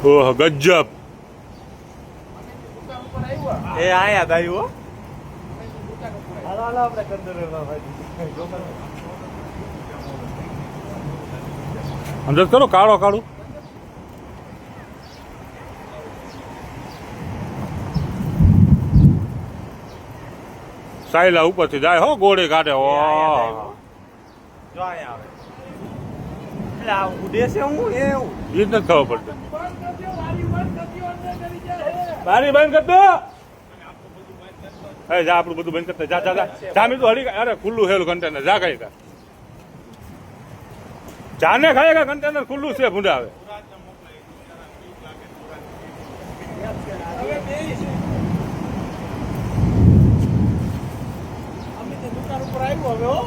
ઓહ ગજબ. એ આયા ભાઈ હો. હાલો હાલો આપણે કંદોરેમાં ભાઈ. અંદર કરો કાળો કાળું. સાયલા ઉપરથી જાય હો ગોળી કાઢે. ઓ જો આયા આવે. એટલે આ ઉડે છે હું એવું. એ જ નથી ખબર પડતી. બારી બંધ કર દો. જા આપણું બધું બંધ કરતા જા જા જા જા મીઠું હળી. અરે ખુલ્લું હેલું કન્ટેનર જા કઈ કા જાને ખાય કન્ટેનર ખુલ્લું છે ભૂંડા આવે. દુકાન ઉપર આવ્યો હવે હો.